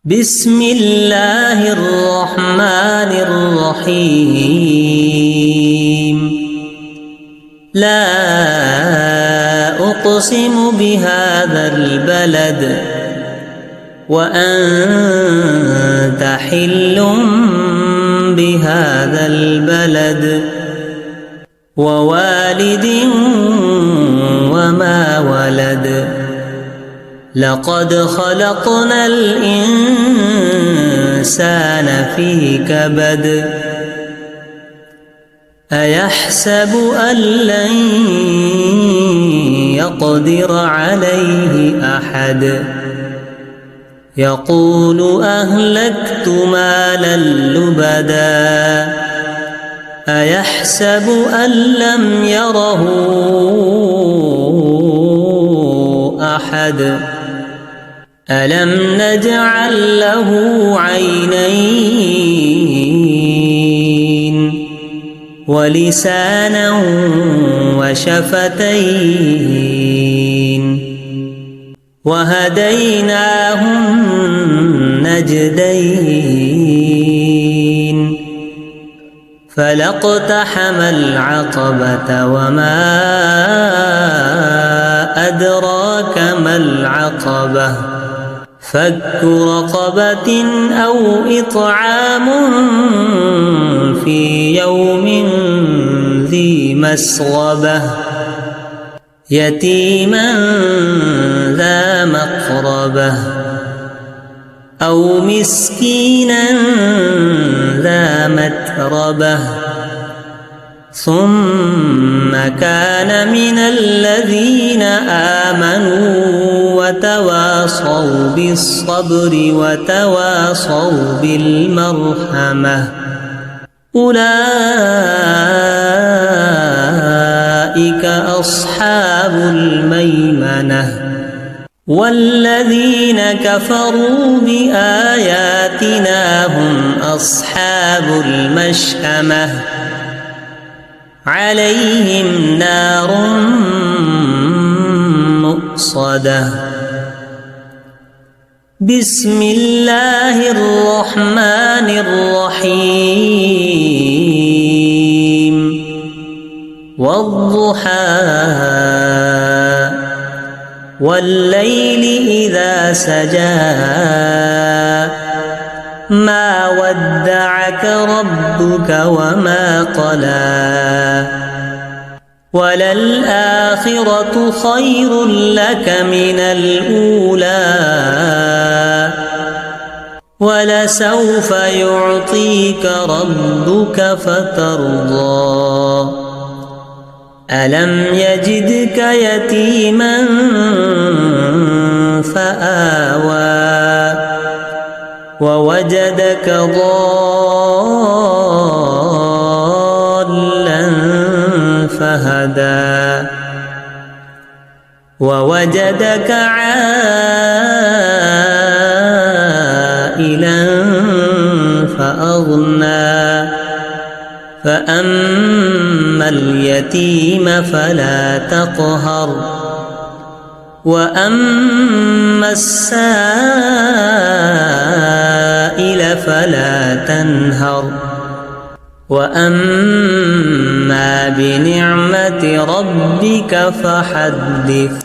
بسم الله الرحمن الرحيم لا أقسم بهذا البلد وأنت حل بهذا البلد ووالد وما ولد لقد خلقنا الإنسان في كبد أيحسب أن لن يقدر عليه أحد يقول أهلكت مالا لبدا أيحسب أن لم يره أحد ألم نجعل له عينين ولسانا وشفتين وهديناه النجدين فلاقتحم العقبة وما أدراك ما العقبة فك رقبة أو إطعام في يوم ذي مسغبة يتيما ذا مقربة أو مسكينا ذا متربة ثم كان من الذين آمنوا وتواصوا بالصبر وتواصوا بالمرحمة أولئك أصحاب الميمنة والذين كفروا بآياتنا هم أصحاب المشأمة عليهم نار مؤصدة بسم الله الرحمن الرحيم والضحى والليل إذا سجى ما ودعك ربك وما قلى وللآخرة خير لك من الأولى ولسوف يعطيك ربك فترضى ألم يجدك يتيما فآوى ووجدك ضالا فهدى ووجدك عائلا فأغنى فأما اليتيم فلا تقهر وأما السائل فلا تنهر وأما بنعمة ربك فحدث